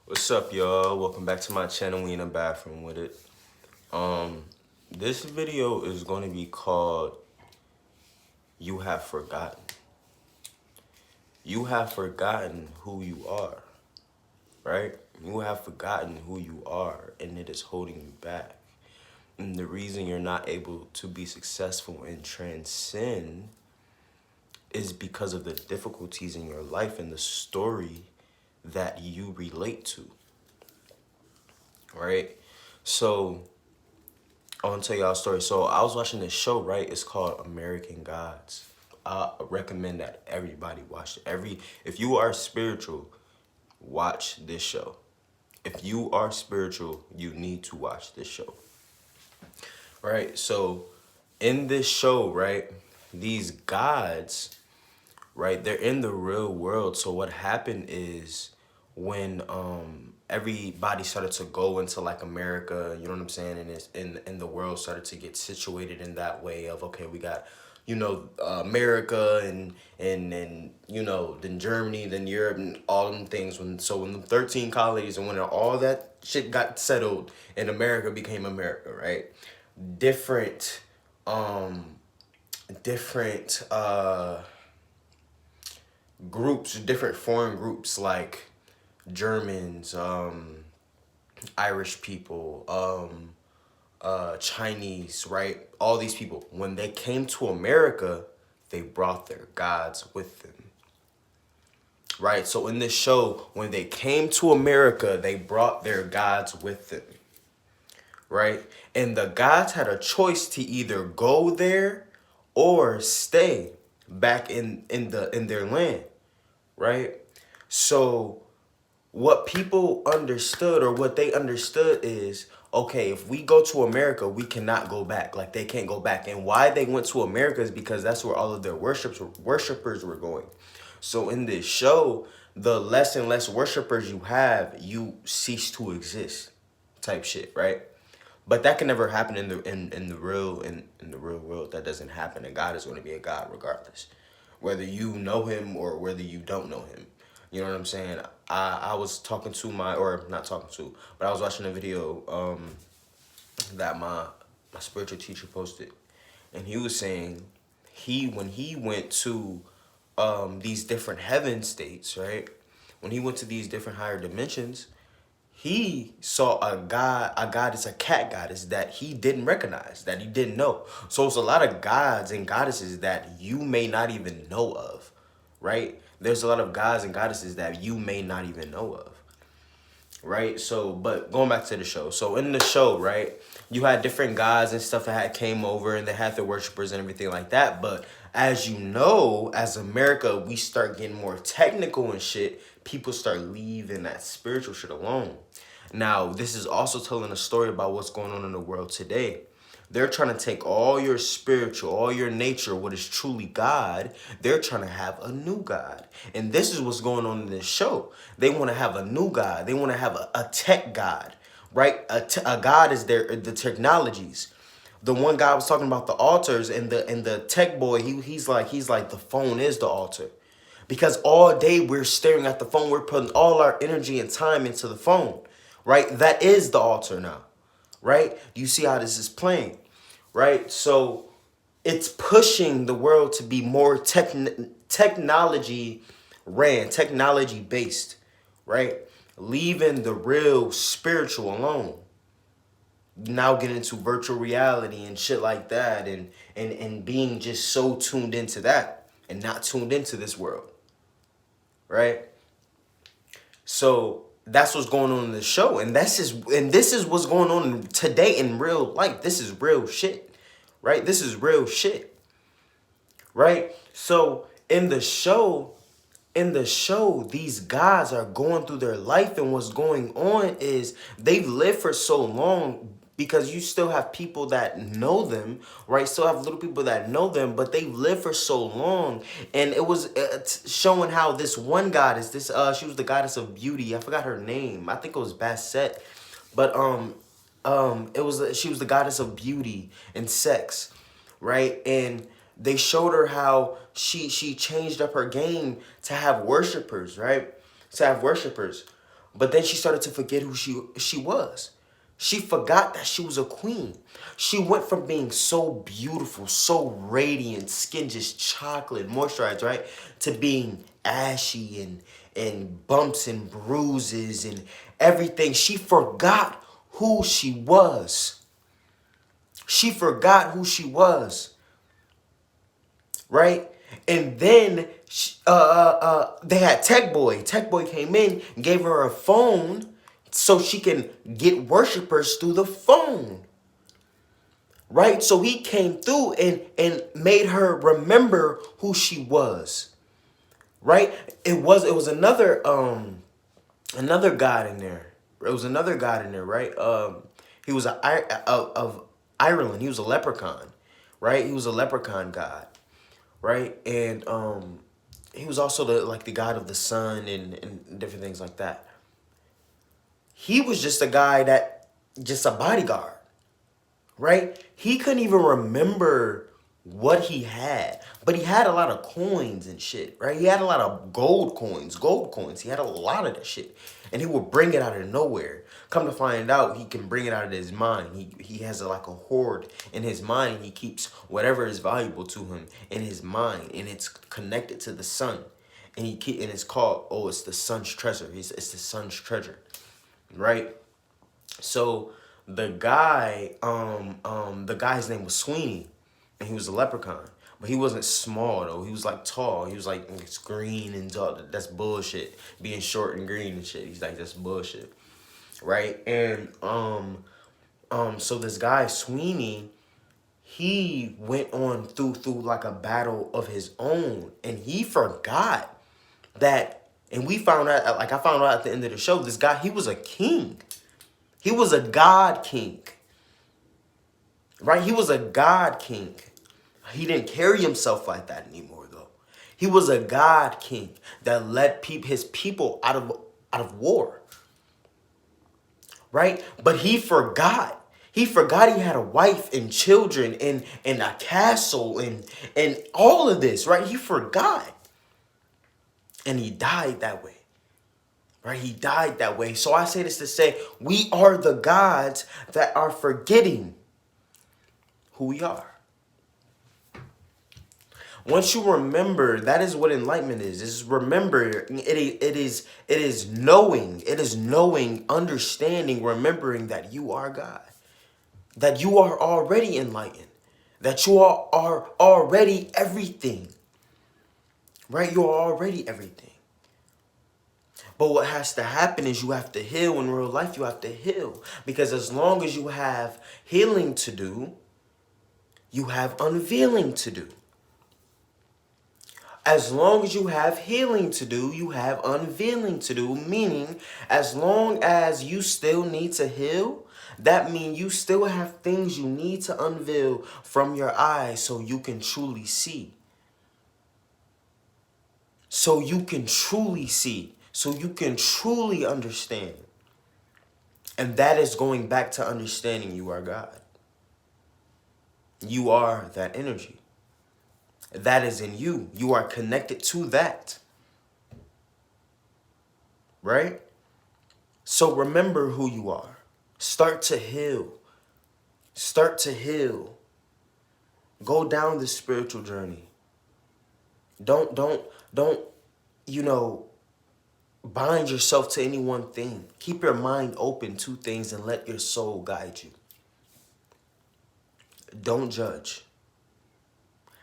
What's up, y'all? Welcome back to my channel. We in the bathroom with it. This video is going to be called You Have Forgotten. You have forgotten who you are, right? You have forgotten who you are, and it is holding you back. And the reason you're not able to be successful and transcend is because of the difficulties in your life and the story that you relate to, right? So I want to tell y'all a story. So I was watching this show, right? It's called American Gods. I recommend that everybody watch it. If you are spiritual, watch this show. If you are spiritual, you need to watch this show. Right? So in this show, right, these gods, right, they're in the real world. So what happened is when everybody started to go into like America, you know what I'm saying, and it's in the world started to get situated in that way of, okay, we got, America and then Germany, then Europe, and all them things. When the 13 colonies, and when all that shit got settled and America became America, right? Different different groups, different foreign groups like Germans, Irish people, Chinese, right? All these people, when they came to America, they brought their gods with them. Right? So in this show, when they came to America, they brought their gods with them. Right? And the gods had a choice to either go there or stay back in their land. Right? So what people understood, or what they understood, is, okay, if we go to America, we cannot go back. Like, they can't go back. And why they went to America is because that's where all of their worshipers were going. So in this show, the less and less worshipers you have, you cease to exist, type shit, right? But that can never happen in the real world. That doesn't happen. And God is going to be a God regardless, whether you know him or whether you don't know him. You know what I'm saying? I was talking to or not talking to, but I was watching a video that my spiritual teacher posted, and he was saying when he went to these different heaven states, right? When he went to these different higher dimensions, he saw a goddess, a cat goddess that he didn't recognize, that he didn't know. So it's a lot of gods and goddesses that you may not even know of, right? There's a lot of gods and goddesses that you may not even know of, right? So, but going back to the show. So in the show, right, you had different gods and stuff that had came over, and they had their worshipers and everything like that. But as you know, as America, we start getting more technical and shit. People start leaving that spiritual shit alone. Now, this is also telling a story about what's going on in the world today. They're trying to take all your spiritual, all your nature, what is truly God. They're trying to have a new God. And this is what's going on in this show. They want to have a new God. They want to have a tech God, right? A God is the technologies. The one guy was talking about the altars, and the tech boy, he's like the phone is the altar. Because all day we're staring at the phone. We're putting all our energy and time into the phone, right? That is the altar now, right? You see how this is playing, right? So it's pushing the world to be more technology technology based, right? Leaving the real spiritual alone. Now getting into virtual reality and shit like that, and being just so tuned into that and not tuned into this world, right? So that's what's going on in the show, and this is what's going on today in real life. This is real shit, right? This is real shit, right? So in the show, these guys are going through their life, and what's going on is they've lived for so long, because you still have people that know them, right? Still have little people that know them, but they've lived for so long. And it was showing how this one goddess, she was the goddess of beauty. I forgot her name. I think it was Bastet, but she was the goddess of beauty and sex, right? And they showed her how she changed up her game to have worshipers, right? To have worshipers. But then she started to forget who she was. She forgot that she was a queen. She went from being so beautiful, so radiant, skin just chocolate, moisturized, right? To being ashy and bumps and bruises and everything. She forgot who she was. She forgot who she was. Right? And then they had Tech Boy. Tech Boy came in and gave her a phone so she can get worshipers through the phone. Right? So he came through and made her remember who she was. Right? It was another god in there. It was another god in there, right? He was of Ireland. He was a leprechaun, right? He was a leprechaun god, right? And he was also the god of the sun and different things like that. He was just a guy just a bodyguard, right? He couldn't even remember what he had, but he had a lot of coins and shit, right? He had a lot of gold coins. He had a lot of that shit, and he would bring it out of nowhere. Come to find out, he can bring it out of his mind. He has like a hoard in his mind. He keeps whatever is valuable to him in his mind, and it's connected to the sun, and and it's called, it's the sun's treasure. It's the sun's treasure, right? So the guy's name was Sweeney, and he was a leprechaun. But he wasn't small though. He was like tall. He was like it's green and tall. That's bullshit. Being short and green and shit. He's like, that's bullshit. Right? And so this guy Sweeney, he went on through like a battle of his own, and he forgot that. And we found out, like I found out at the end of the show, this guy, he was a king. He was a god king. Right? He was a god king. He didn't carry himself like that anymore, though. He was a god king that led his people out of war. Right? But he forgot. He forgot he had a wife and children and a castle and all of this, right? He forgot. And he died that way. Right? He died that way. So I say this to say, we are the gods that are forgetting who we are. Once you remember, that is what enlightenment is. Is remember. It is knowing. It is knowing, understanding, remembering that you are God. That you are already enlightened. That you are already everything. Right? You are already everything. But what has to happen is you have to heal. In real life, you have to heal. Because as long as you have healing to do, you have unveiling to do. As long as you have healing to do, you have unveiling to do. Meaning, as long as you still need to heal, that means you still have things you need to unveil from your eyes so you can truly see. So you can truly see. So you can truly understand. And that is going back to understanding you are God. You are that energy. That is in you. You are connected to that. Right? So remember who you are. Start to heal. Start to heal. Go down the spiritual journey. Don't, bind yourself to any one thing. Keep your mind open to things and let your soul guide you. Don't judge.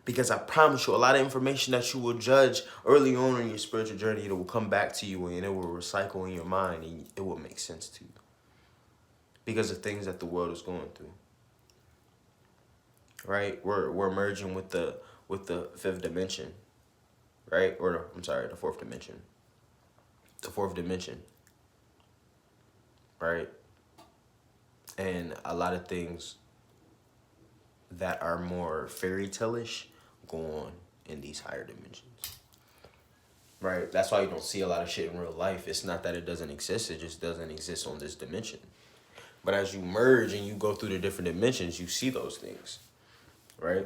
Because I promise you, a lot of information that you will judge early on in your spiritual journey, it will come back to you and it will recycle in your mind and it will make sense to you. Because of things that the world is going through. Right? We're merging with the fifth dimension. Right? The fourth dimension. The fourth dimension. Right? And a lot of things that are more fairy tale-ish go on in these higher dimensions. Right? That's why you don't see a lot of shit in real life. It's not that it doesn't exist, it just doesn't exist on this dimension. But as you merge and you go through the different dimensions, you see those things. Right?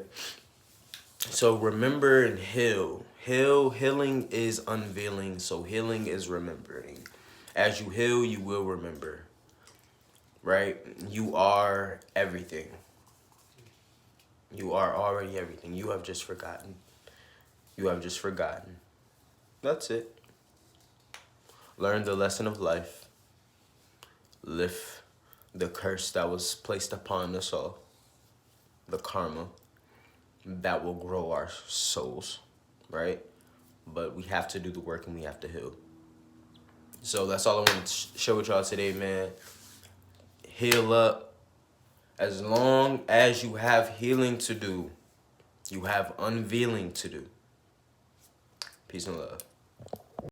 So remember and heal. Healing is unveiling, so healing is remembering. As you heal, you will remember. Right? You are everything. You are already everything. You have just forgotten. You have just forgotten. That's it. Learn the lesson of life. Lift the curse that was placed upon us all. The karma that will grow our souls. Right? But we have to do the work and we have to heal. So that's all I want to share with y'all today, man. Heal up. As long as you have healing to do, you have unveiling to do. Peace and love.